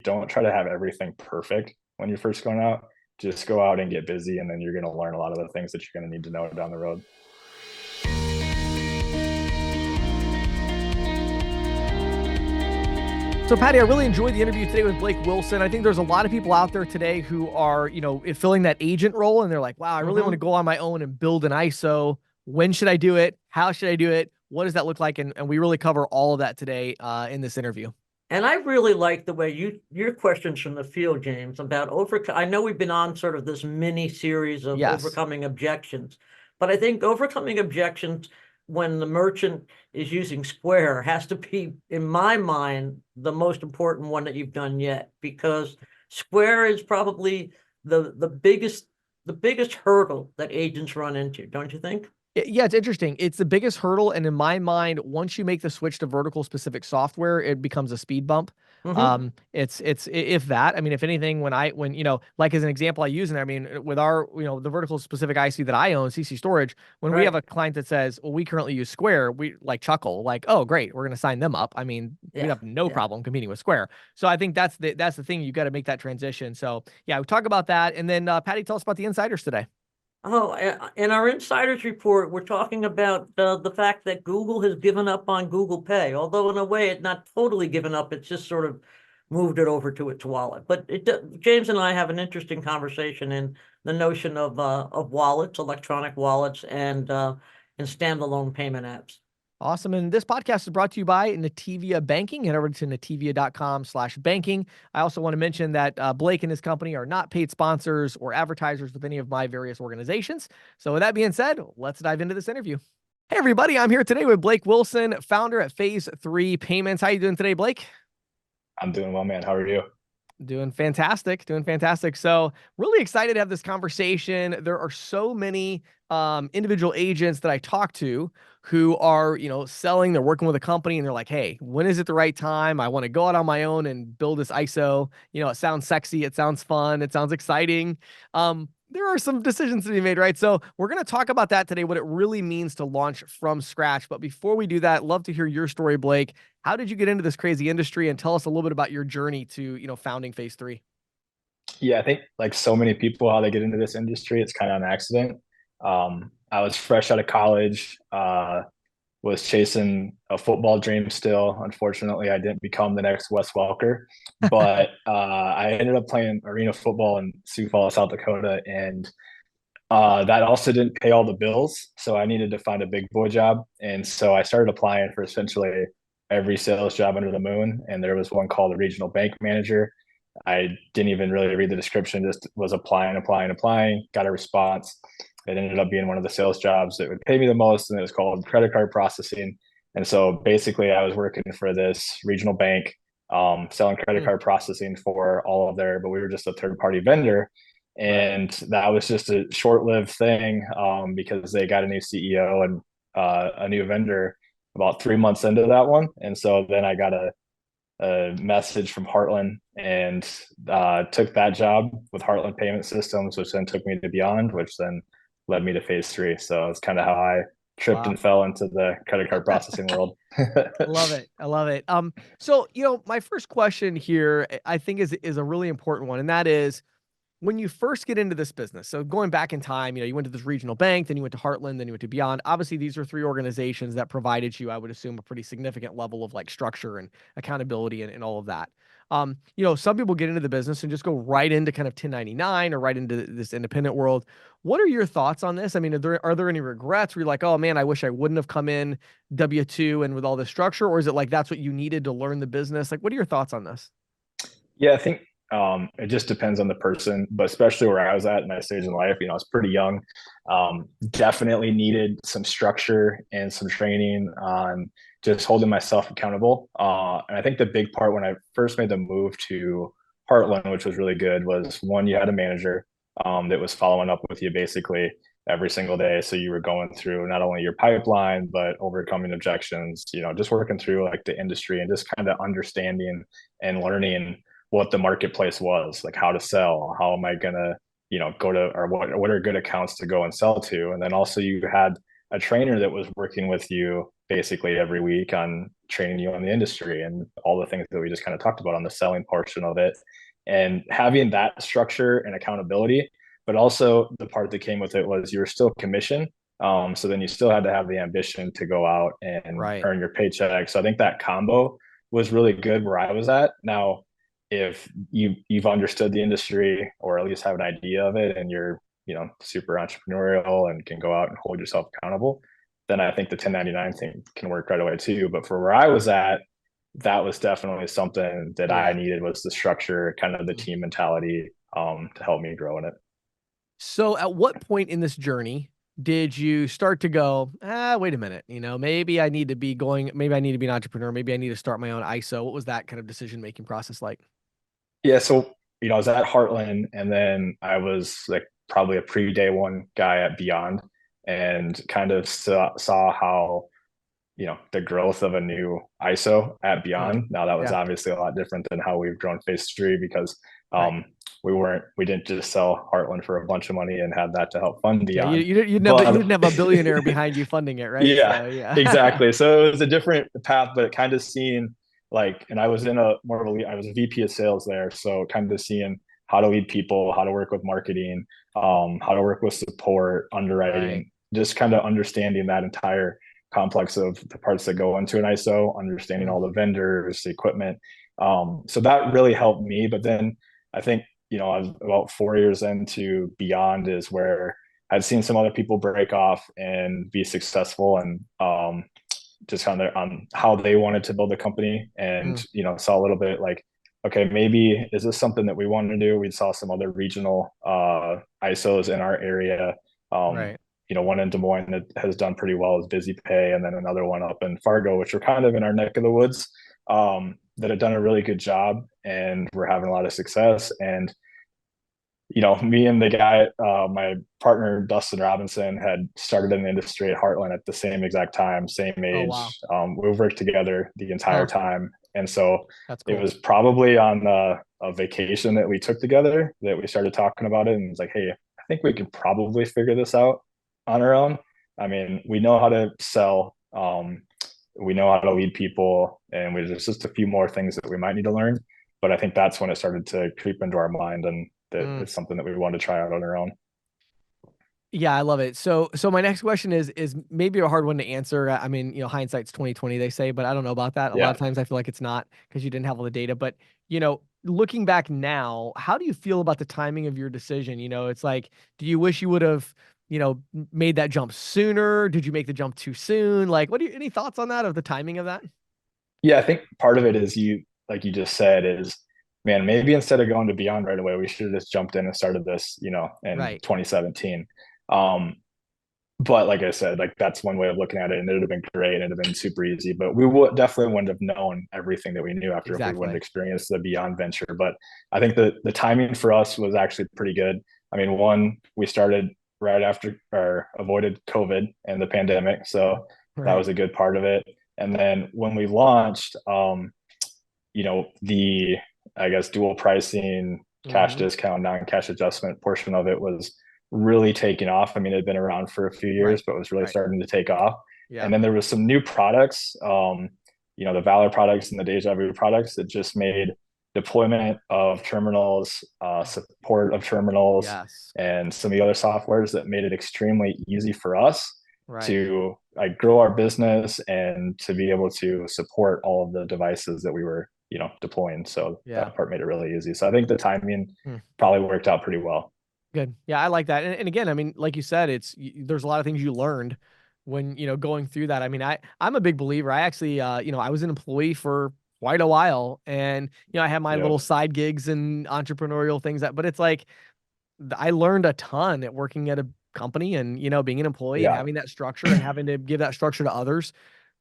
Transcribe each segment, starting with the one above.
don't try to have everything perfect when you're first going out. Just go out and get busy, and then you're going to learn a lot of the things that you're going to need to know down the road. So, Patti, I really enjoyed the interview today with Blake Wilson. I think there's a lot of people out there today who are, filling that agent role, and they're like, wow, I really want to go on my own and build an ISO. When should I do it? How should I do it? What does that look like? And we really cover all of that today in this interview. And I really like the way your questions from the field, James, about I know we've been on sort of this mini series of overcoming objections, but I think overcoming objections when the merchant is using Square has to be, in my mind, the most important one that you've done yet, because Square is probably the biggest hurdle that agents run into, don't you think? Yeah, it's interesting. It's the biggest hurdle. And in my mind, once you make the switch to vertical specific software, it becomes a speed bump. It's if that, I mean, if anything, when like as an example I use in there, I mean, with our, the vertical specific IC that I own, CC Storage, when we have a client that says, well, we currently use Square, we like chuckle like, oh, great, we're going to sign them up. I mean, we have no problem competing with Square. So I think that's the thing. You got to make that transition. So yeah, we talk about that. And then Patti, tell us about the insiders today. Oh, in our insiders report, we're talking about the fact that Google has given up on Google Pay, although in a way it's not totally given up. It's just sort of moved it over to its wallet. But James and I have an interesting conversation in the notion of wallets, electronic wallets, and standalone payment apps. Awesome. And this podcast is brought to you by Nativia Banking. Head over to nativia.com/banking. I also want to mention that Blake and his company are not paid sponsors or advertisers with any of my various organizations. So with that being said, let's dive into this interview. Hey, everybody. I'm here today with Blake Wilson, founder at Phase 3 Payments. How you doing today, Blake? I'm doing well, man. How are you? Doing fantastic. So really excited to have this conversation. There are so many individual agents that I talk to who are, selling, they're working with a company and they're like, hey, when is it the right time? I want to go out on my own and build this ISO. It sounds sexy. It sounds fun. It sounds exciting. There are some decisions to be made, right? So we're going to talk about that today, what it really means to launch from scratch. But before we do that, love to hear your story, Blake. How did you get into this crazy industry, and tell us a little bit about your journey to, founding Phase 3? Yeah, I think like so many people, how they get into this industry, it's kind of an accident. I was fresh out of college, was chasing a football dream still. Unfortunately, I didn't become the next Wes Welker, but I ended up playing arena football in Sioux Falls, South Dakota, and that also didn't pay all the bills. So I needed to find a big boy job, and so I started applying for essentially every sales job under the moon. And there was one called a regional bank manager. I didn't even really read the description, just was applying, got a response. It ended up being one of the sales jobs that would pay me the most, and it was called credit card processing. And so basically I was working for this regional bank, selling credit card processing for all of their, but we were just a third-party vendor. And that was just a short-lived thing, because they got a new CEO and a new vendor about 3 months into that one. And so then I got a message from Heartland and took that job with Heartland Payment Systems, which then took me to Beyond, which then led me to Phase 3. So it's kind of how I tripped and fell into the credit card processing world. I love it. So, my first question here, I think is a really important one. And that is, when you first get into this business, so going back in time, you went to this regional bank, then you went to Heartland, then you went to Beyond. Obviously, these are 3 organizations that provided you, I would assume, a pretty significant level of like structure and accountability and all of that. Some people get into the business and just go right into kind of 1099 or right into this independent world. What are your thoughts on this? I mean, are there any regrets where you're like, oh man, I wish I wouldn't have come in W-2 and with all this structure? Or is it like that's what you needed to learn the business? Like, what are your thoughts on this? Yeah, I think it just depends on the person, but especially where I was at in my stage in life, I was pretty young. Definitely needed some structure and some training on just holding myself accountable. And I think the big part when I first made the move to Heartland, which was really good, was one, you had a manager that was following up with you basically every single day. So you were going through not only your pipeline, but overcoming objections, just working through like the industry and just kind of understanding and learning what the marketplace was, like how to sell, how am I going to, go to, or what are good accounts to go and sell to. And then also you had a trainer that was working with you basically every week on training you on the industry and all the things that we just kind of talked about on the selling portion of it. And having that structure and accountability, but also the part that came with it was you were still commissioned. So then you still had to have the ambition to go out and Right. earn your paycheck. So I think that combo was really good where I was at. Now, if you've understood the industry or at least have an idea of it and you're, super entrepreneurial and can go out and hold yourself accountable, then I think the 1099 thing can work right away too. But for where I was at, that was definitely something that I Yeah. needed, was the structure, kind of the team mentality, to help me grow in it. So at what point in this journey did you start to go, wait a minute, maybe I need to be maybe I need to be an entrepreneur, maybe I need to start my own ISO? What was that kind of decision-making process like? Yeah. So, I was at Heartland and then I was like probably a pre-day one guy at Beyond, and kind of saw how, the growth of a new ISO at Mm, Beyond. Now that was yeah, obviously a lot different than how we've grown Phase 3, because right. we didn't just sell Heartland for a bunch of money and had that to help fund Yeah, Beyond. you But didn't have a billionaire behind you funding it, right? yeah, So yeah. exactly. So it was a different path, but kind of seeing like, and I was in a more of a, I was a VP of sales there. So kind of seeing how to lead people, how to work with marketing, how to work with support, Right. underwriting, just kind of understanding that entire complex of the parts that go into an ISO, understanding Mm, all the vendors, the equipment. So that really helped me. But then I think, I was about 4 years into Beyond is where I'd seen some other people break off and be successful, and just kind of on how they wanted to build a company, and mm, saw a little bit like, okay, maybe is this something that we want to do? We saw some other regional ISOs in our area. Um, right. One in Des Moines that has done pretty well is Busy Pay, and then another one up in Fargo, which are kind of in our neck of the woods, that have done a really good job, and we're having a lot of success. And me and the guy, my partner Dustin Robinson, had started in the industry at Heartland at the same exact time, same Oh, wow. age. We worked together the entire Huh. time, and so That's it cool. was probably on a vacation that we took together that we started talking about it, and it was like, hey, I think we could probably figure this out on our own. I mean, we know how to sell, we know how to lead people, and there's just a few more things that we might need to learn. But I think that's when it started to creep into our mind, and that Mm. it's something that we want to try out on our own. Yeah, I love it. So my next question is maybe a hard one to answer. I mean, hindsight's 2020, they say, but I don't know about that. A lot Yeah. of times I feel like it's not because you didn't have all the data. But looking back now, how do you feel about the timing of your decision? It's like, do you wish you would have, made that jump sooner? Did you make the jump too soon? Like, any thoughts on that, of the timing of that? Yeah, I think part of it is, like you just said, is, man, maybe instead of going to Beyond right away, we should have just jumped in and started this, in Right. 2017. Um, but like I said, like that's one way of looking at it, and it would have been great, and it'd have been super easy. But we would definitely wouldn't have known everything that we knew after if we wouldn't Exactly. experience the Beyond venture. But I think the timing for us was actually pretty good. I mean, one, we started right after, or avoided COVID and the pandemic, so that Right. was a good part of it. And then when we launched, the, I guess, dual pricing, cash Hmm. discount, non-cash adjustment portion of it was really taking off. I mean, it had been around for a few Right. years, but it was really Right. starting to take off. Yeah. And then there was some new products, the Valor products and the Deja Vu products, that just made deployment of terminals, support of terminals, Yes. and some of the other softwares that made it extremely easy for us Right. to like grow our business and to be able to support all of the devices that we were, deploying. So Yeah. that part made it really easy. So I think the timing Hmm. probably worked out pretty well. Good. Yeah, I like that. And again, I mean, like you said, there's a lot of things you learned when, going through that. I mean, I'm a big believer. I actually, I was an employee for quite a while, and, I had my Yeah. little side gigs and entrepreneurial things but it's like, I learned a ton at working at a company and, being an employee and Yeah. having that structure and having to give that structure to others.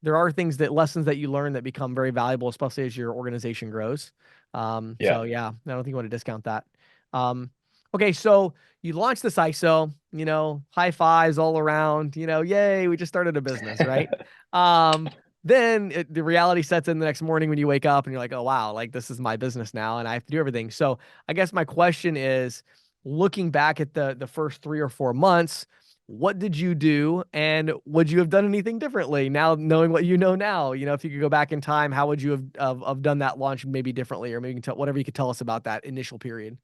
There are lessons that you learn that become very valuable, especially as your organization grows. So Yeah. yeah, I don't think you want to discount that. Um, okay. So you launched this ISO, high fives all around, yay, we just started a business, right? Um, then the reality sets in the next morning when you wake up and you're like, oh, wow, like this is my business now and I have to do everything. So I guess my question is, looking back at the first 3 or 4 months, what did you do, and would you have done anything differently now, knowing what you know now? If you could go back in time, how would you have done that launch maybe differently, or maybe you can whatever you could tell us about that initial period.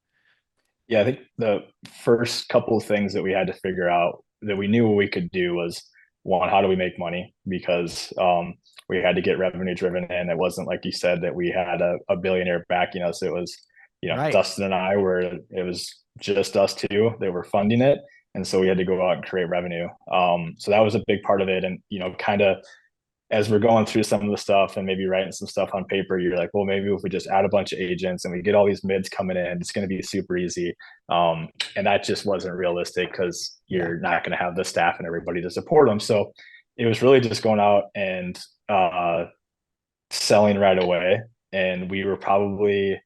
Yeah, I think the first couple of things that we had to figure out that we knew what we could do was, one, how do we make money? Because we had to get revenue driven in. It wasn't like you said that we had a billionaire backing us. It was, Right. Dustin and I were, it was just us two that were funding it. And so we had to go out and create revenue. So that was a big part of it. And, kind of as we're going through some of the stuff and maybe writing some stuff on paper, you're like, well, maybe if we just add a bunch of agents and we get all these mids coming in, it's going to be super easy. And that just wasn't realistic because you're not going to have the staff and everybody to support them. So it was really just going out and selling right away. And we were probably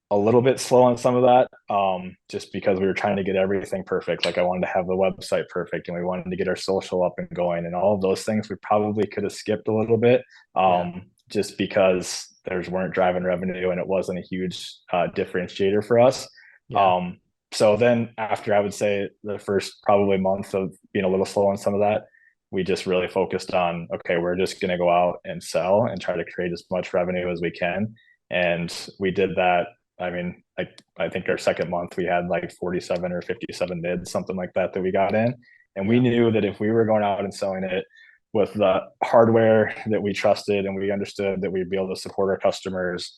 a little bit slow on some of that, just because we were trying to get everything perfect. Like I wanted to have the website perfect, and we wanted to get our social up and going, and all of those things we probably could have skipped a little bit, just because theirs weren't driving revenue and it wasn't a huge differentiator for us. So then after, I would say, the first probably month of being a little slow on some of that, we just really focused on, okay, we're just going to go out and sell and try to create as much revenue as we can. And we did that. I mean, I think our second month we had like 47 or 57 mids, something like that we got in. And we knew that if we were going out and selling it with the hardware that we trusted and we understood that we'd be able to support our customers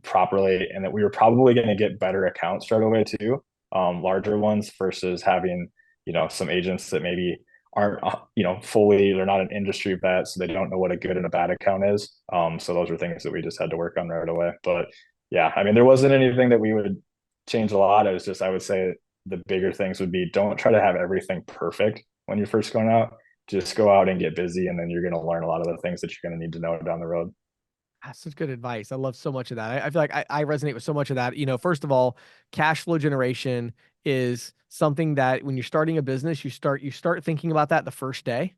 properly, and that we were probably going to get better accounts right away too, larger ones, versus having, some agents that maybe aren't, fully, they're not an industry vet, so they don't know what a good and a bad account is. So those are things that we just had to work on right away. But yeah, I mean, there wasn't anything that we would change a lot. It was just, I would say the bigger things would be, don't try to have everything perfect when you're first going out. Just go out and get busy, and then you're going to learn a lot of the things that you're going to need to know down the road. That's such good advice. I love so much of that. I feel like I resonate with so much of that. First of all, cash flow generation is something that when you're starting a business, you start thinking about that the first day.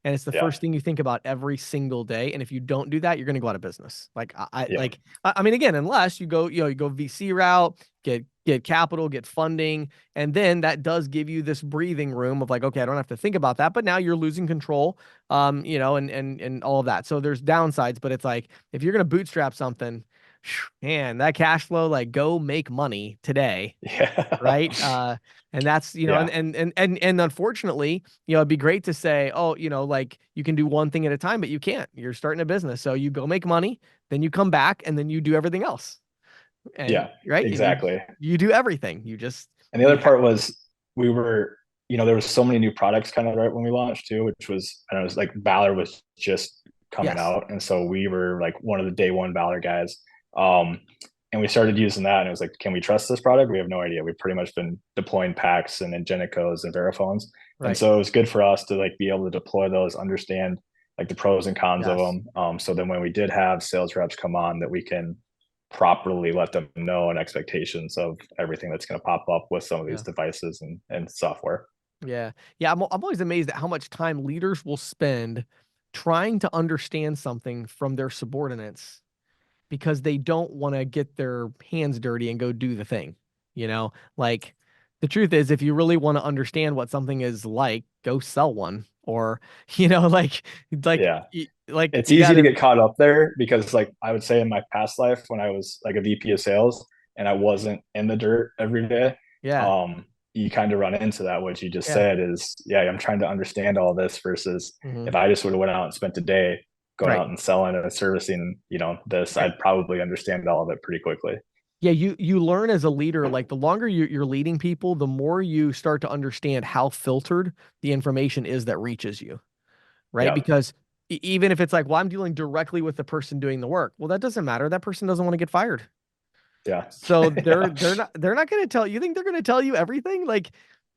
And it's the first thing you think about every single day. And if you don't do that, you're going to go out of business. Like I mean, again, unless you go VC route, get capital, get funding. And then that does give you this breathing room of like, okay, I don't have to think about that, but now you're losing control, and all of that. So there's downsides, but it's like, if you're going to bootstrap something, man, that cash flow, like, go make money today. Yeah. Right. And that's, and unfortunately, it'd be great to say, oh, like, you can do one thing at a time, but you can't. You're starting a business. So you go make money, then you come back, and then you do everything else. And right. Exactly. You do everything. And the other part was, we were, there was so many new products kind of right when we launched too, which was, and it was like Valor was just coming out. And so we were like one of the day one Valor guys. And we started using that, and it was like, can we trust this product? We have no idea. We've pretty much been deploying Packs and Ingenicos and Veriphones. Right. And so it was good for us to like be able to deploy those, understand like the pros and cons of them. So then when we did have sales reps come on, that we can properly let them know and expectations of everything that's going to pop up with some of these devices and software. Yeah. I'm always amazed at how much time leaders will spend trying to understand something from their subordinates, because they don't want to get their hands dirty and go do the thing. Like, the truth is, if you really want to understand what something is like, go sell one. Or, like it's easy to get caught up there, because like I would say in my past life, when I was like a VP of sales and I wasn't in the dirt every day, you kind of run into that. What you just said is, I'm trying to understand all this, versus if I just would have went out and spent a day going out and selling and servicing, this, I'd probably understand all of it pretty quickly. Yeah, you learn as a leader, like the longer you're leading people, the more you start to understand how filtered the information is that reaches you, right? Yep. Because even if it's like, well, I'm dealing directly with the person doing the work, well, that doesn't matter. That person doesn't want to get fired. Yeah. So they're not going to tell you. Think they're going to tell you everything? Like,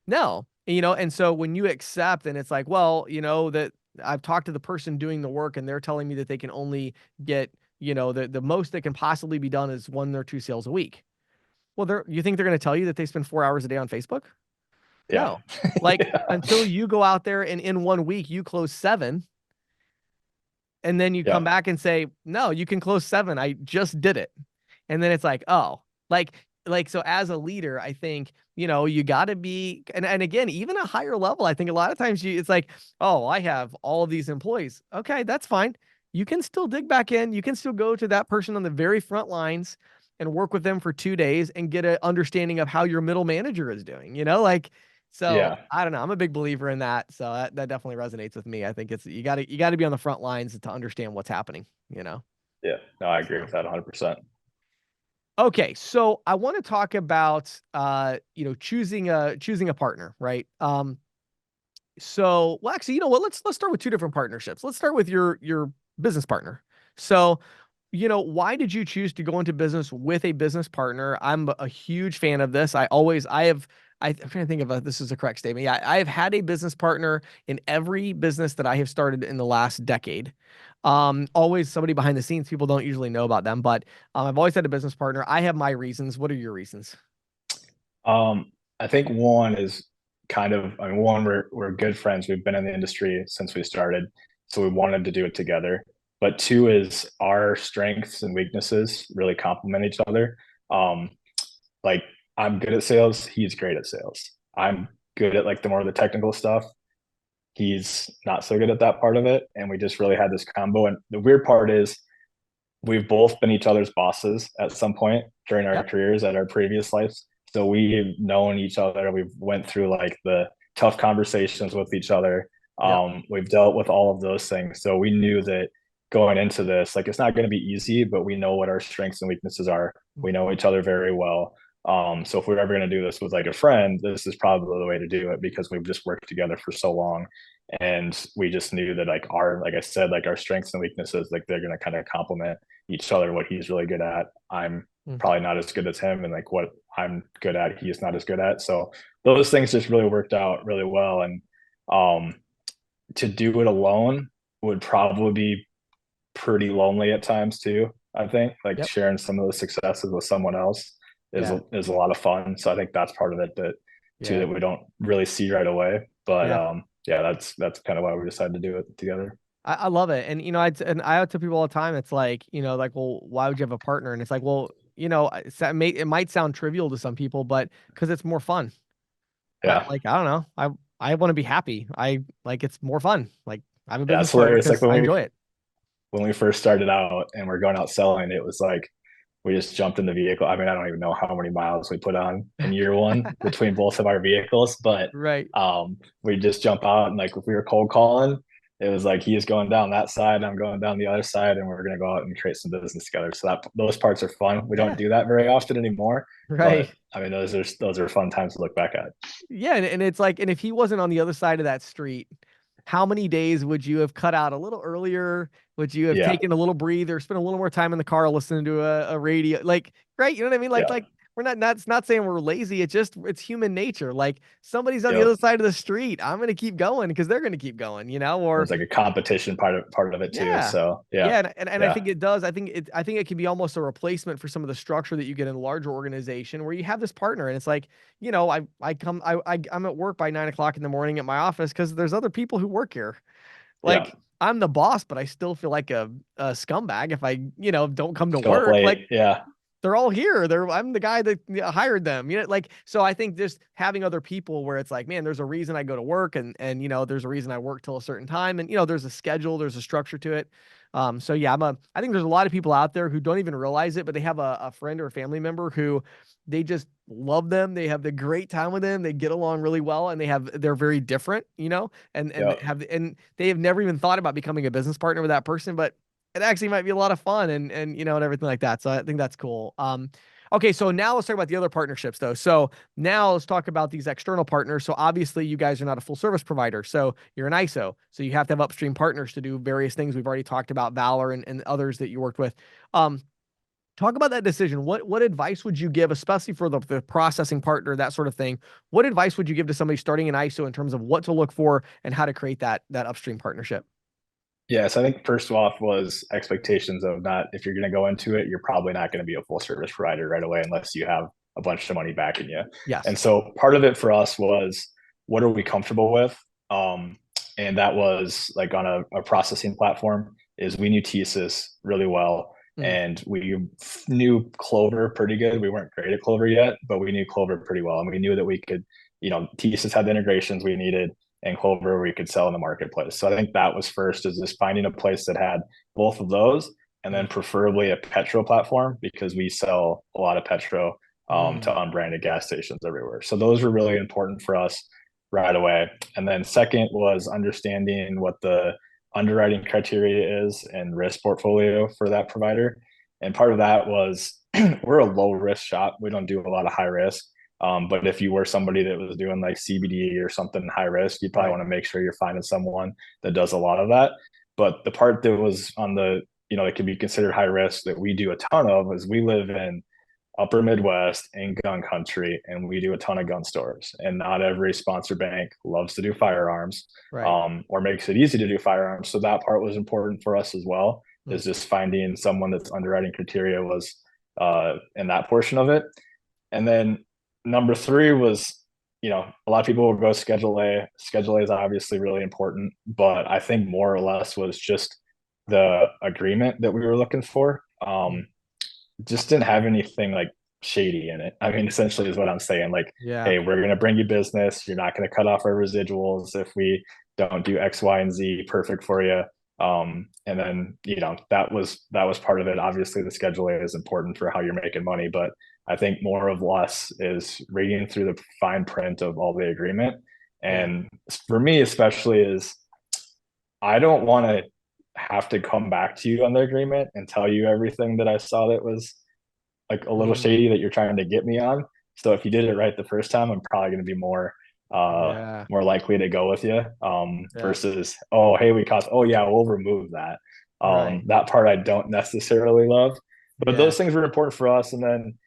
no, and so when you accept, and it's like, well, that I've talked to the person doing the work, and they're telling me that they can only get, the most that can possibly be done is 1 or 2 sales a week. Well, you think they're going to tell you that they spend 4 hours a day on Facebook? Yeah. No. Like, until you go out there and in 1 week you close 7, and then you come back and say, no, you can close 7. I just did it. And then it's like, oh, like, like, so as a leader, I think, you got to be, and again, even a higher level, I think a lot of times it's like, oh, I have all of these employees. Okay, that's fine. You can still dig back in. You can still go to that person on the very front lines and work with them for 2 days and get an understanding of how your middle manager is doing, like, so Yeah. I don't know. I'm a big believer in that. So that definitely resonates with me. I think it's, you gotta be on the front lines to understand what's happening. Yeah. No, I agree with that 100%. Okay, so I want to talk about choosing a partner, right? So, well, actually, you know what? Let's start with two different partnerships. Let's start with your business partner. So, why did you choose to go into business with a business partner? I'm a huge fan of this. I'm trying to think if this is a correct statement. Yeah, I have had a business partner in every business that I have started in the last decade. Always somebody behind the scenes. People don't usually know about them, but I've always had a business partner. I have my reasons. What are your reasons? I think one is kind of, I mean, one, we're good friends. We've been in the industry since we started, so we wanted to do it together. But two is our strengths and weaknesses really complement each other. Um, like I'm good at sales, he's great at sales. I'm good at like the more of the technical stuff. He's not so good at that part of it. And we just really had this combo. And the weird part is we've both been each other's bosses at some point during our Yep. careers at our previous lives. So we've known each other. We've went through like the tough conversations with each other. Yep. We've dealt with all of those things. So we knew that going into this, like it's not going to be easy, but we know what our strengths and weaknesses are. We know each other very well. So if we're ever going to do this with like a friend, this is probably the way to do it because we've just worked together for so long. And we just knew that like I said, like our strengths and weaknesses, like they're going to kind of complement each other. What he's really good at, I'm Mm. probably not as good as him, and like what I'm good at, he's not as good at. So those things just really worked out really well. And um, to do it alone would probably be pretty lonely at times too. I think like Yep. sharing some of those successes with someone else Yeah. is a lot of fun. So I think that's part of it that too Yeah. that we don't really see right away. But Yeah. yeah, that's kind of why we decided to do it together. I love it. And I tell people all the time, it's like, like, well, why would you have a partner? And it's like, well, it might sound trivial to some people, but because it's more fun. Yeah. I don't know. I want to be happy. I like it's more fun. Like I have a Yeah, business it's partner hilarious. Like because I enjoy it. when we first started out and we're going out selling, it was like we just jumped in the vehicle. I mean, I don't even know how many miles we put on in year one between both of our vehicles, but Right. we just jump out and like if we were cold calling, it was like he's going down that side, I'm going down the other side, and we're gonna go out and create some business together. So that those parts are fun. We don't Yeah. do that very often anymore, Right. but I mean those are fun times to look back at. Yeah. And it's like, and if he wasn't on the other side of that street, how many days would you have cut out a little earlier? Would you have Yeah, taken a little breather, spent a little more time in the car listening to a radio? Like, right? You know what I mean? yeah, We're not, that's not saying we're lazy. It's human nature. Like somebody's on the yep. other side of the street. I'm going to keep going because they're going to keep going, or There's like a competition part of it too. yeah. So yeah, Yeah, and I yeah, think it does. I think it can be almost a replacement for some of the structure that you get in a larger organization where you have this partner and it's like, I'm at work by 9 o'clock in the morning at my office because there's other people who work here. yeah. Like I'm the boss, but I still feel like a scumbag if I don't come to Show up work. Like late. Yeah, they're all here. I'm the guy that hired them. Like so. I think just having other people where it's like, man, there's a reason I go to work, and there's a reason I work till a certain time, and there's a schedule, there's a structure to it. So yeah, I think there's a lot of people out there who don't even realize it, but they have a friend or a family member who they just love them. They have the great time with them. They get along really well, and they're very different, and yeah. they have never even thought about becoming a business partner with that person, but it actually might be a lot of fun and everything like that. So I think that's cool. Okay, so now let's talk about the other partnerships though. So now let's talk about these external partners. So obviously you guys are not a full service provider. So you're an ISO. So you have to have upstream partners to do various things. We've already talked about Valor and others that you worked with. Talk about that decision. What advice would you give, especially for the processing partner, that sort of thing? What advice would you give to somebody starting an ISO in terms of what to look for and how to create that upstream partnership? Yes, I think first off was expectations of not if you're going to go into it, you're probably not going to be a full service provider right away unless you have a bunch of money backing you. Yes. And so part of it for us was what are we comfortable with? And that was like on a processing platform is we knew TSYS really well. And we knew Clover pretty good. We weren't great at Clover yet, but we knew Clover pretty well. And we knew that we could, Thesis had the integrations we needed, and Clover we could sell in the marketplace. So I think that was first, is just finding a place that had both of those, and then preferably a petro platform, because we sell a lot of petro to unbranded gas stations everywhere. So those were really important for us right away. And then second was understanding what the underwriting criteria is and risk portfolio for that provider. And part of that was we're a low risk shop. We don't do a lot of high risk. But if you were somebody that was doing like CBD or something high risk, you probably want to make sure you're finding someone that does a lot of that. But the part that was on the, it could be considered high risk that we do a ton of is we live in upper Midwest in gun country, and we do a ton of gun stores. And not every sponsor bank loves to do firearms, or makes it easy to do firearms. So that part was important for us as well, is just finding someone that's underwriting criteria was in that portion of it. And then number three was, a lot of people will go Schedule A. Schedule A is obviously really important, but I think more or less was just the agreement that we were looking for. Just didn't have anything like shady in it. I mean, essentially is what I'm saying. Like, hey, we're going to bring you business. You're not going to cut off our residuals if we don't do X, Y, and Z. Perfect for you. And then, that was part of it. Obviously the Schedule A is important for how you're making money, but I think more of less is reading through the fine print of all the agreement. And for me, especially, is I don't want to have to come back to you on the agreement and tell you everything that I saw that was like a little shady that you're trying to get me on. So if you did it right the first time, I'm probably going to be more likely to go with you versus, oh, hey, we'll remove that. That part I don't necessarily love, but those things were important for us. And then,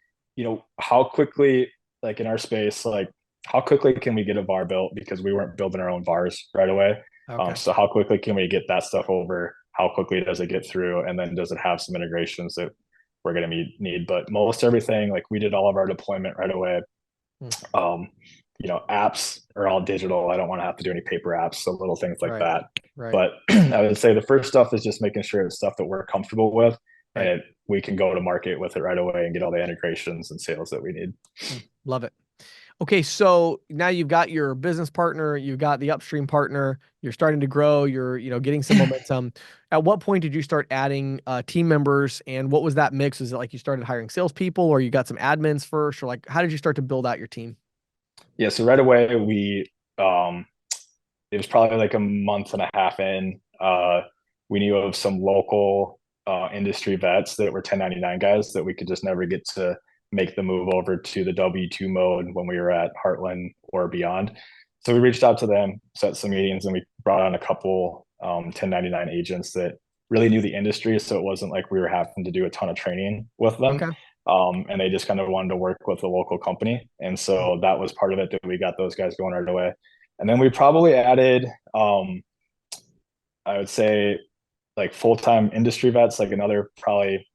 how quickly, like in our space, like how quickly can we get a bar built, because we weren't building our own bars right away. So how quickly can we get that stuff over? How quickly does it get through? And then does it have some integrations that we're going to need? But most everything, like we did all of our deployment right away. Apps are all digital. I don't want to have to do any paper apps. So little things like that. But I would say the first stuff is just making sure it's stuff that we're comfortable with, and we can go to market with it right away and get all the integrations and sales that we need. Love it. Okay, so now you've got your business partner, you've got the Upstream partner, you're starting to grow, you're getting some momentum. At what point did you start adding team members, and what was that mix? Was it like you started hiring salespeople, or you got some admins first, or like how did you start to build out your team? Yeah, so right away it was probably like a month and a half in. We knew of some local industry vets that were 1099 guys that we could just never get to make the move over to the W2 mode when we were at Heartland or beyond. So we reached out to them, set some meetings, and we brought on a couple 1099 agents that really knew the industry. So it wasn't like we were having to do a ton of training with them. And they just kind of wanted to work with a local company. And so that was part of it, that we got those guys going right away. And then we probably added, I would say, like full-time industry vets, like another probably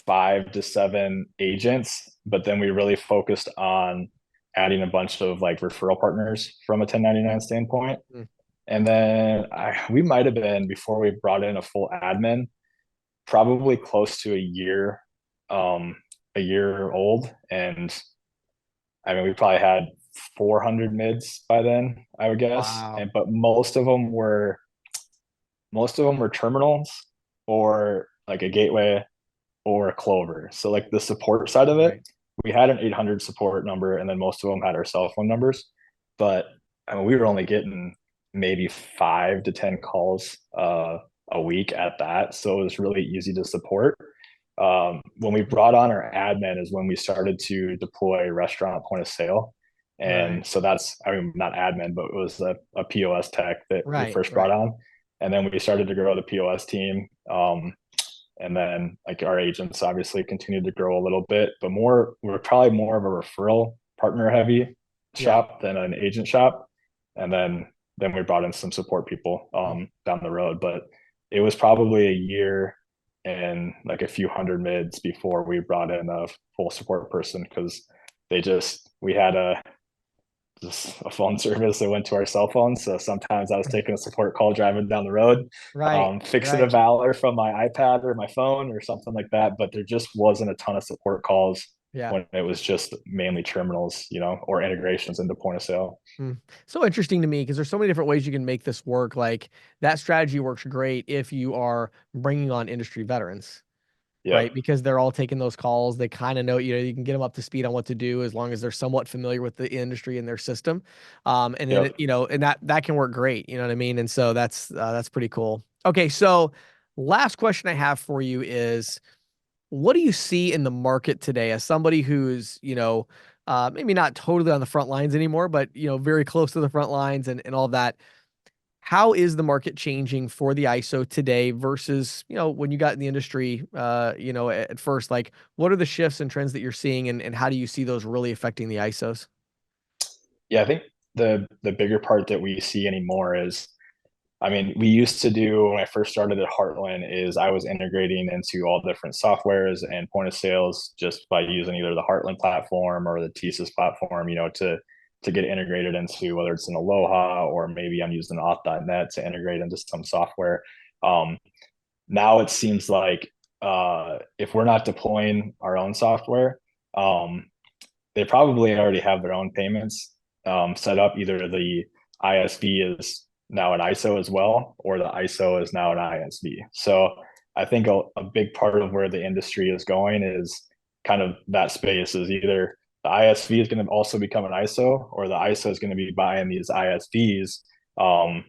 5 to 7 agents, but then we really focused on adding a bunch of like referral partners from a 1099 standpoint. And then we might have been, before we brought in a full admin, probably close to a year old. And I mean, we probably had 400 mids by then, I would guess. But most of them were terminals or like a gateway or a Clover. So like the support side of it, we had an 800 support number, and then most of them had our cell phone numbers. But I mean, we were only getting maybe 5 to 10 calls a week at that. So it was really easy to support. When we brought on our admin is when we started to deploy restaurant point of sale. And so that's, I mean, not admin, but it was a POS tech that we first brought on. And then we started to grow the POS team. And then like our agents obviously continued to grow a little bit, but we're probably more of a referral partner heavy shop than an agent shop. And then we brought in some support people down the road, but it was probably a year and like a few hundred mids before we brought in a full support person, because we had just a phone service that went to our cell phones. So sometimes I was taking a support call driving down the road, Right. fixing a Right. Valor from my iPad or my phone or something like that. But there just wasn't a ton of support calls Yeah. when it was just mainly terminals, or integrations into point of sale. So interesting to me because there's so many different ways you can make this work. Like that strategy works great if you are bringing on industry veterans, right? Yep. Because they're all taking those calls. They kind of know, you can get them up to speed on what to do as long as they're somewhat familiar with the industry and their system. And then, Yep. and that can work great. You know what I mean? And so that's pretty cool. Okay. So last question I have for you is, what do you see in the market today as somebody who's, maybe not totally on the front lines anymore, but, very close to the front lines and all of that? How is the market changing for the ISO today versus, when you got in the industry, at first? Like, what are the shifts and trends that you're seeing, and how do you see those really affecting the ISOs? Yeah, I think the bigger part that we see anymore is, I mean, we used to do when I first started at Heartland is I was integrating into all different softwares and point of sales just by using either the Heartland platform or the TSYS platform, to get integrated into, whether it's an Aloha or maybe I'm using auth.net to integrate into some software. Um, Now it seems like if we're not deploying our own software, um, they probably already have their own payments set up. Either the ISV is now an ISO as well, or the ISO is now an ISV. So I think a big part of where the industry is going is kind of that space is either the ISV is going to also become an ISO, or the ISO is going to be buying these ISVs, and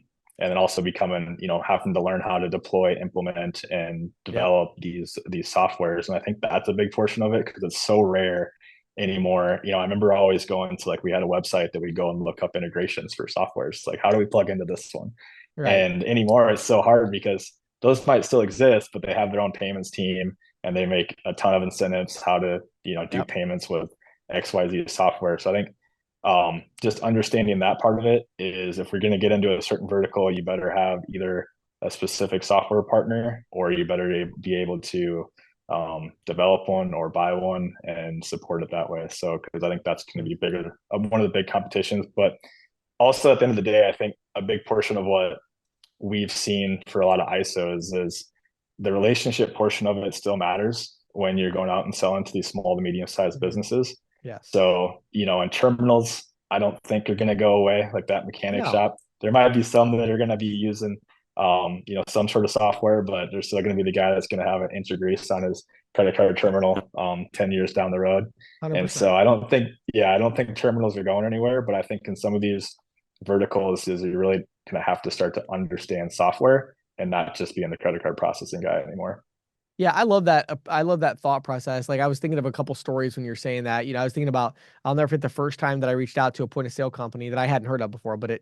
then also becoming, having to learn how to deploy, implement, and Yep. develop these softwares. And I think that's a big portion of it because it's so rare anymore. I remember always going to, like, we had a website that we go and look up integrations for softwares. Like, how do we plug into this one? Right. And anymore, it's so hard because those might still exist, but they have their own payments team and they make a ton of incentives how to, do Yep. payments with XYZ software. So I think just understanding that part of it is, if we're going to get into a certain vertical, you better have either a specific software partner or you better be able to develop one or buy one and support it that way. So, because I think that's going to be bigger, one of the big competitions. But also at the end of the day, I think a big portion of what we've seen for a lot of ISOs is the relationship portion of it still matters when you're going out and selling to these small to medium sized businesses. Yes. So, in terminals, I don't think are going to go away, like that mechanic No. shop. There might be some that are going to be using, some sort of software, but there's still going to be the guy that's going to have an inch of grease on his credit card terminal 10 years down the road. And 100%. so I don't think terminals are going anywhere, but I think in some of these verticals is you really going to have to start to understand software and not just being the credit card processing guy anymore. Yeah, I love that. I love that thought process. Like, I was thinking of a couple stories when you're saying that. I was thinking about, I'll never forget the first time that I reached out to a point of sale company that I hadn't heard of before, but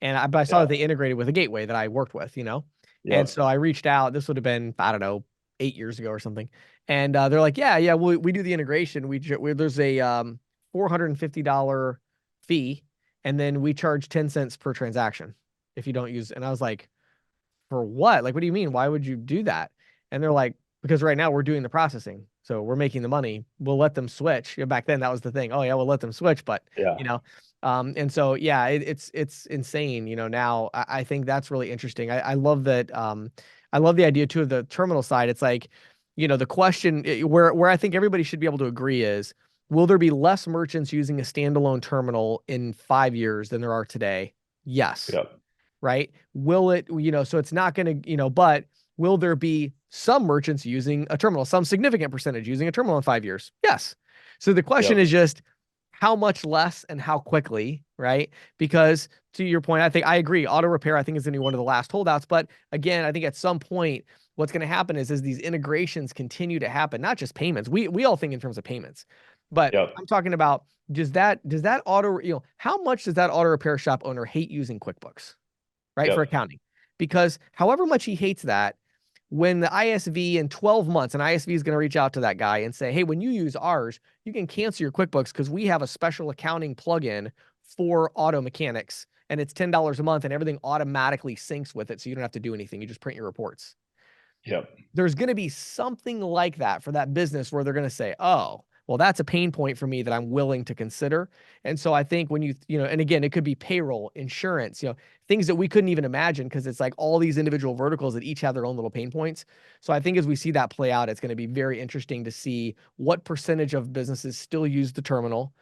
but I saw Yeah. that they integrated with a gateway that I worked with, and Yep. so I reached out. This would have been, I don't know, 8 years ago or something. And they're like, yeah, we do the integration. There's a $450 fee, and then we charge 10 cents per transaction if you don't use. And I was like, for what? Like, what do you mean? Why would you do that? And they're like, because right now we're doing the processing. So we're making the money. We'll let them switch. Back then that was the thing. Oh yeah, we'll let them switch. But, Yeah. and so, yeah, it's insane. Now I think that's really interesting. I love that. I love the idea too of the terminal side. It's like, the question where I think everybody should be able to agree is, will there be less merchants using a standalone terminal in 5 years than there are today? Yes. Yep. Right? Will it, so it's not going to, but will there be some merchants using a terminal, some significant percentage using a terminal in 5 years? Yes. So the question Yep. is just how much less and how quickly, right? Because to your point, I think I agree. Auto repair, I think, is going to be one of the last holdouts. But again, I think at some point, what's going to happen is as these integrations continue to happen, not just payments. We all think in terms of payments, but Yep. I'm talking about, does that auto, how much does that auto repair shop owner hate using QuickBooks? Right, for Yep. accounting? Because however much he hates that, when the ISV in 12 months, an ISV is going to reach out to that guy and say, hey, when you use ours, you can cancel your QuickBooks because we have a special accounting plugin for auto mechanics, and it's $10 a month and everything automatically syncs with it. So you don't have to do anything. You just print your reports. Yep. There's going to be something like that for that business where they're going to say, oh, well, that's a pain point for me that I'm willing to consider. And so I think when and again, it could be payroll, insurance, things that we couldn't even imagine, because it's like all these individual verticals that each have their own little pain points. So I think as we see that play out, it's going to be very interesting to see what percentage of businesses still use the terminal,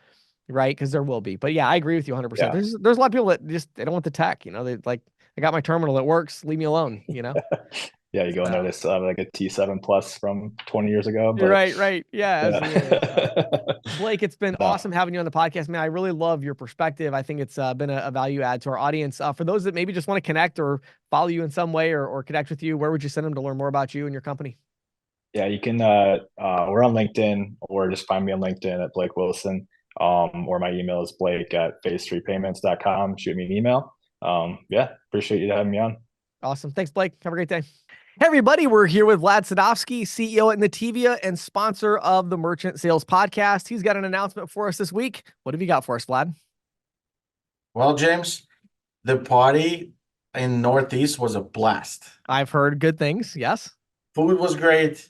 right? Because there will be. But yeah, I agree with you 100%. Yeah. There's a lot of people that they don't want the tech, they like, I got my terminal, it works, leave me alone, Yeah, you go in there, they still have like a T7 Plus from 20 years ago. But right. Yeah, absolutely. Blake, it's been No. awesome having you on the podcast, man. I really love your perspective. I think it's been a value add to our audience. For those that maybe just want to connect or follow you in some way or connect with you, where would you send them to learn more about you and your company? Yeah, you can we're on LinkedIn, or just find me on LinkedIn at Blake Wilson. Or my email is blake@phase3payments.com. Shoot me an email. Yeah, appreciate you having me on. Awesome. Thanks, Blake. Have a great day. Hey, everybody. We're here with Vlad Sadovsky, CEO at Nativia and sponsor of the Merchant Sales Podcast. He's got an announcement for us this week. What have you got for us, Vlad? Well, James, the party in Northeast was a blast. I've heard good things. Yes. Food was great.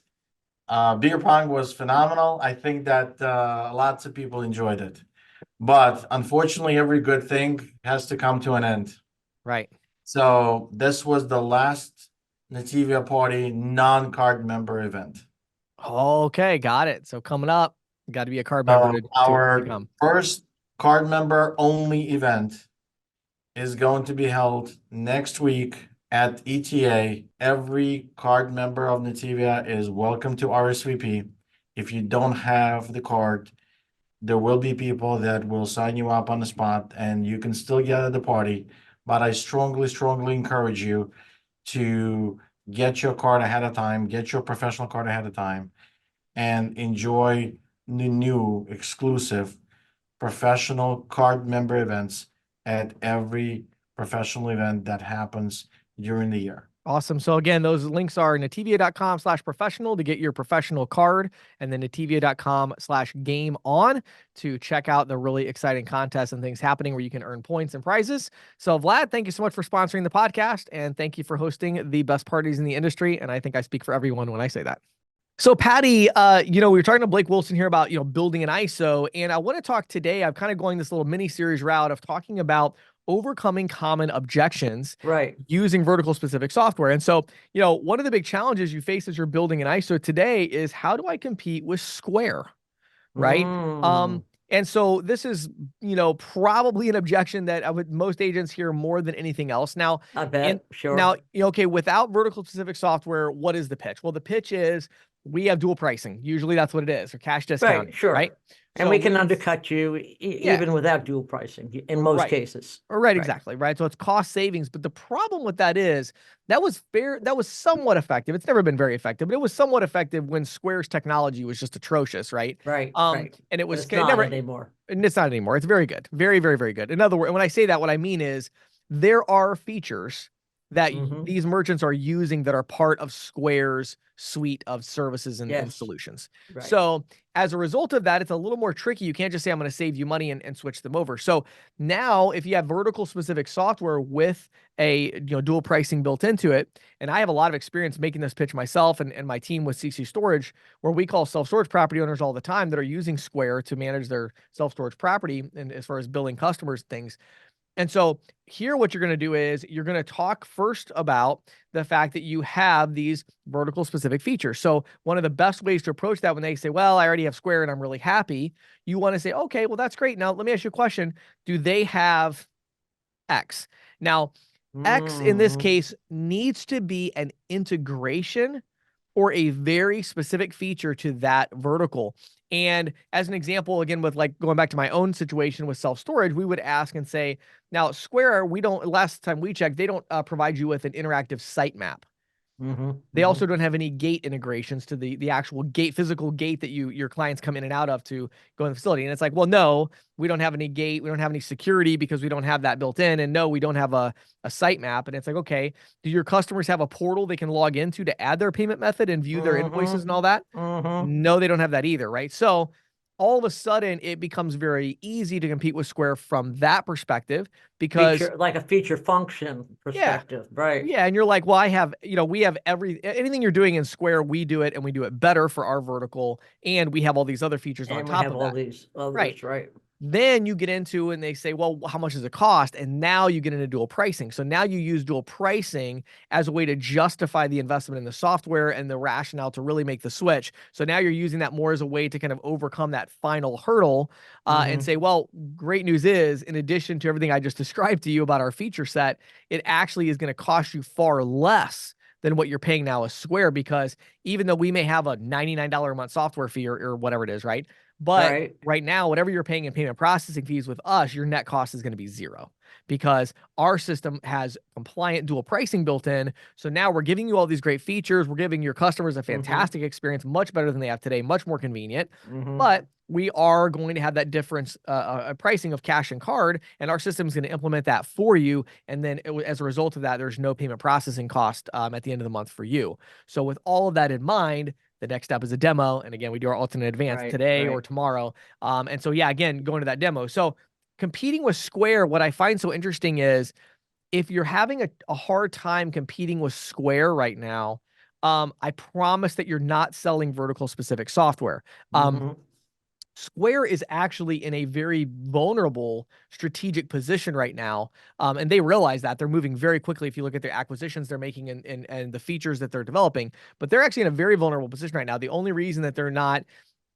Beer pong was phenomenal. I think that lots of people enjoyed it. But unfortunately, every good thing has to come to an end. Right. So this was the last Nativia party non-card member event. Okay, got it. So coming up, got to be a card member to our come. First card member only event is going to be held next week at ETA. Every card member of Nativia is welcome to RSVP. If you don't have the card, there will be people that will sign you up on the spot, and you can still get at the party. But I strongly, strongly encourage you to get your card ahead of time, get your professional card ahead of time, and enjoy the new exclusive professional card member events at every professional event that happens during the year. Awesome. So again, those links are nativia.com/professional to get your professional card, and then nativia.com/game on to check out the really exciting contests and things happening where you can earn points and prizes. So Vlad, thank you so much for sponsoring the podcast, and thank you for hosting the best parties in the industry. And I think I speak for everyone when I say that. So Patti, we were talking to Blake Wilson here about, building an ISO, and I want to talk today. I'm kind of going this little mini series route of talking about overcoming common objections, right, using vertical specific software. And so, one of the big challenges you face as you're building an ISO today is, how do I compete with Square? Right. And so this is, probably an objection that most agents hear more than anything else. Now, I bet. Sure. Now, okay, without vertical specific software, what is the pitch? Well, the pitch is we have dual pricing. Usually that's what it is, or cash discount. Right. Sure. Right. And we can undercut you even without dual pricing in most cases. Right, exactly. Right. So it's cost savings. But the problem with that is that was somewhat effective. It's never been very effective, but it was somewhat effective when Square's technology was just atrocious. Right. Right. And it was it's not anymore. And it's not anymore. It's very good. Very, very, very good. In other words, when I say that, what I mean is there are features that these merchants are using that are part of Square's suite of services and solutions. Right. So as a result of that, it's a little more tricky. You can't just say, I'm going to save you money and switch them over. So now if you have vertical specific software with a dual pricing built into it, and I have a lot of experience making this pitch myself and my team with CC Storage, where we call self-storage property owners all the time that are using Square to manage their self-storage property, and as far as billing customers, things. And so here, what you're going to do is you're going to talk first about the fact that you have these vertical specific features. So one of the best ways to approach that, when they say, well, I already have Square and I'm really happy, you want to say, okay, well, that's great. Now, let me ask you a question. Do they have X? Now, X in this case needs to be an integration or a very specific feature to that vertical. And as an example, again, with like going back to my own situation with self-storage, we would ask and say, now Square, last time we checked, they don't provide you with an interactive site map. They also don't have any gate integrations to the actual physical gate that your clients come in and out of to go in the facility. And it's like, well, no, we don't have any gate. We don't have any security because we don't have that built in. And no, we don't have a site map. And it's like, okay, do your customers have a portal they can log into to add their payment method and view their invoices and all that? No, they don't have that either. Right. So all of a sudden it becomes very easy to compete with Square from that perspective because like a feature function perspective, right? Yeah, and you're like, well, I have, we have anything you're doing in Square, we do it and we do it better for our vertical, and we have all these other features on top of that. And we have all these others, right? Then you get into and they say, well, how much does it cost? And now you get into dual pricing. So now you use dual pricing as a way to justify the investment in the software and the rationale to really make the switch. So now you're using that more as a way to kind of overcome that final hurdle and say, well, great news is, in addition to everything I just described to you about our feature set, it actually is going to cost you far less than what you're paying now as Square, because even though we may have a $99 a month software fee or whatever it is, right? But right now, whatever you're paying in payment processing fees with us, your net cost is going to be zero because our system has compliant dual pricing built in. So now we're giving you all these great features. We're giving your customers a fantastic experience, much better than they have today, much more convenient. But we are going to have that difference, pricing of cash and card, and our system is going to implement that for you. And then as a result of that, there's no payment processing cost at the end of the month for you. So with all of that in mind, the next step is a demo. And again, we do our alternate advance today or tomorrow. And so, yeah, again, going to that demo. So competing with Square, what I find so interesting is if you're having a hard time competing with Square right now, I promise that you're not selling vertical specific software. Square is actually in a very vulnerable strategic position right now. And they realize that they're moving very quickly. If you look at the acquisitions they're making and the features that they're developing, but they're actually in a very vulnerable position right now. The only reason that they're not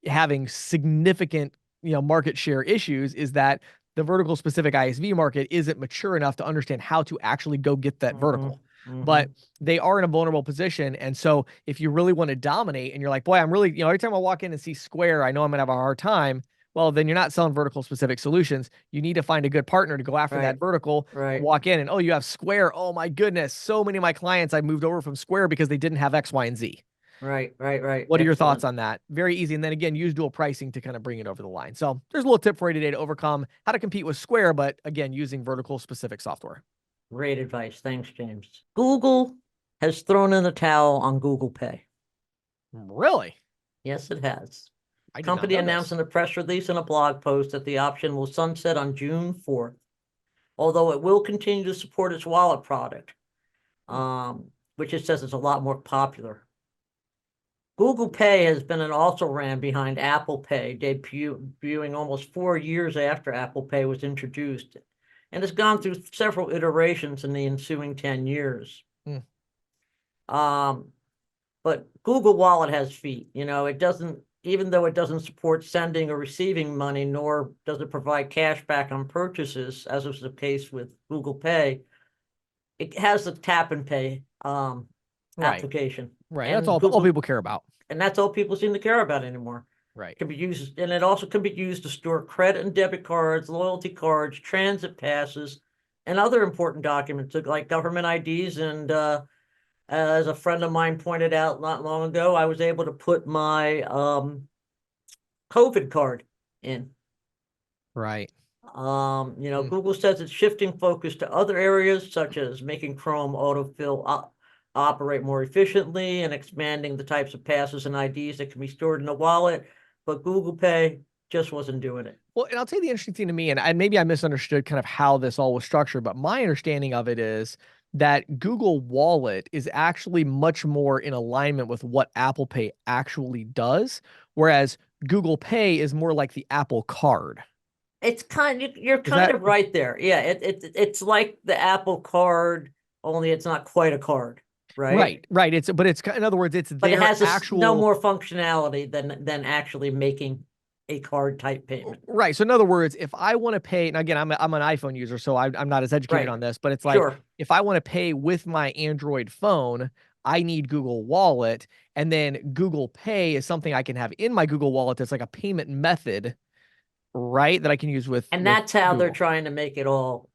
having significant, market share issues is that the vertical specific ISV market isn't mature enough to understand how to actually go get that vertical. But they are in a vulnerable position. And so if you really want to dominate and you're like, boy, I'm really, every time I walk in and see Square, I know I'm going to have a hard time. Well, then you're not selling vertical specific solutions. You need to find a good partner to go after that vertical, walk in and, oh, you have Square. Oh my goodness. So many of my clients, I moved over from Square because they didn't have X, Y, and Z. Right. What are your thoughts on that? Very easy. And then again, use dual pricing to kind of bring it over the line. So there's a little tip for you today to overcome how to compete with Square, but again, using vertical specific software. Great advice. Thanks, James. Google has thrown in the towel on Google Pay. Really? Yes, it has. The company announced in a press release and a blog post that the option will sunset on June 4th, although it will continue to support its wallet product, which it says is a lot more popular. Google Pay has been an also-ran behind Apple Pay, debuting almost 4 years after Apple Pay was introduced, and has gone through several iterations in the ensuing 10 years. But Google Wallet has feet. It doesn't, even though it doesn't support sending or receiving money, nor does it provide cash back on purchases, as was the case with Google Pay, it has the tap and pay application. Right. That's all people care about. And that's all people seem to care about anymore. Right. It can be used, and it also can be used to store credit and debit cards, loyalty cards, transit passes, and other important documents like government IDs. And as a friend of mine pointed out not long ago, I was able to put my COVID card in. Right. Google says it's shifting focus to other areas, such as making Chrome autofill operate more efficiently and expanding the types of passes and IDs that can be stored in a wallet. But Google Pay just wasn't doing it. Well, and I'll tell you the interesting thing to me, and maybe I misunderstood kind of how this all was structured, but my understanding of it is that Google Wallet is actually much more in alignment with what Apple Pay actually does, whereas Google Pay is more like the Apple Card. It's you're kind of right there. Yeah, it's like the Apple Card, only it's not quite a card. Right. It's in other words, but it has no more functionality than actually making a card type payment. Right. So in other words, if I want to pay, and again, I'm an iPhone user, so I'm not as educated on this, but it's like, if I want to pay with my Android phone, I need Google Wallet, and then Google Pay is something I can have in my Google Wallet that's like a payment method, right? That I can use with. And that's how they're trying to make it all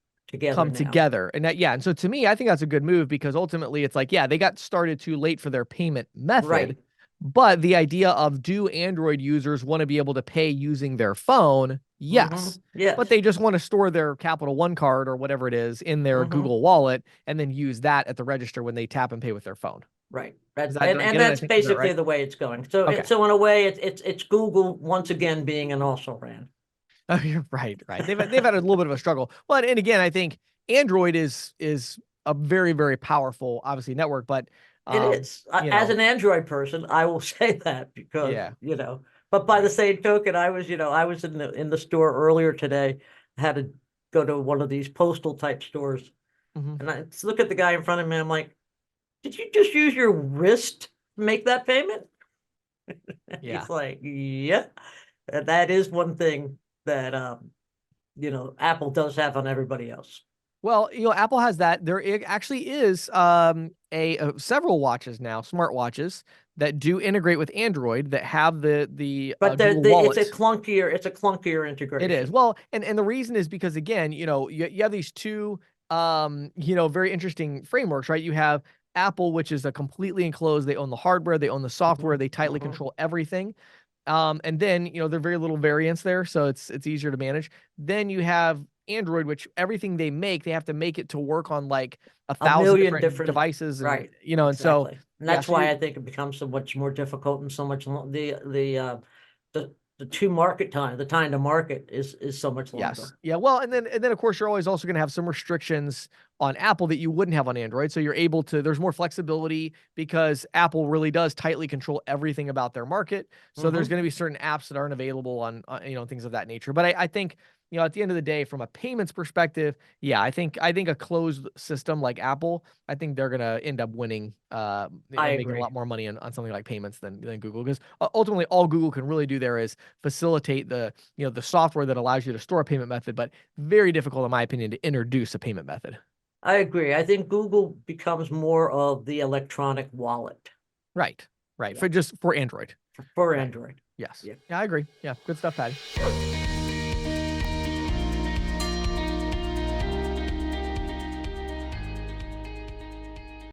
come together. And that, and so to me, I think that's a good move because ultimately it's like, they got started too late for their payment method, but the idea of do Android users want to be able to pay using their phone? Yes. But they just want to store their Capital One card or whatever it is in their Google Wallet and then use that at the register when they tap and pay with their phone. Right. Is that, And did I get it? I that's think, is that basically right? the way it's going. So Okay. so in a way, it's Google once again being an also ran. Oh, you're right. They've had a little bit of a struggle. Well, and again, I think Android is a very, very powerful, obviously, network, but It is. As an Android person, I will say that because, Yeah. you know, but by the same token, I was in the store earlier today. I had to go to one of these postal type stores, Mhm. and I just look at the guy in front of me. I'm like, did you just use your wrist to make that payment? Yeah. He's like, yeah. And that is one thing that Apple does have on everybody else. Well, Apple has that. There actually is several watches now, smart watches that do integrate with Android that have the But Google Wallet. it's a clunkier integration. It is. Well, and the reason is because, again, you have these two very interesting frameworks, right? You have Apple, which is a completely enclosed. They own the hardware, they own the software, they tightly control everything. And then, there are very little variance there, so it's easier to manage. Then you have Android, which everything they make, they have to make it to work on like 1,000 different devices, and right. and so and that's why I think it becomes so much more difficult and so much the time to market is so much longer. Yes. Yeah. Well, and then of course you're always also going to have some restrictions on Apple that you wouldn't have on Android. So you're able to, there's more flexibility because Apple really does tightly control everything about their market. So there's going to be certain apps that aren't available on things of that nature. But I think, at the end of the day, from a payments perspective, yeah, I think a closed system like Apple, I think they're going to end up winning, making a lot more money on something like payments than Google, because ultimately all Google can really do there is facilitate the software that allows you to store a payment method, but very difficult, in my opinion, to introduce a payment method. I agree. I think Google becomes more of the electronic wallet. Right. Yeah. For Android. For Android. Yes. Yeah. Yeah, I agree. Yeah. Good stuff, Patty.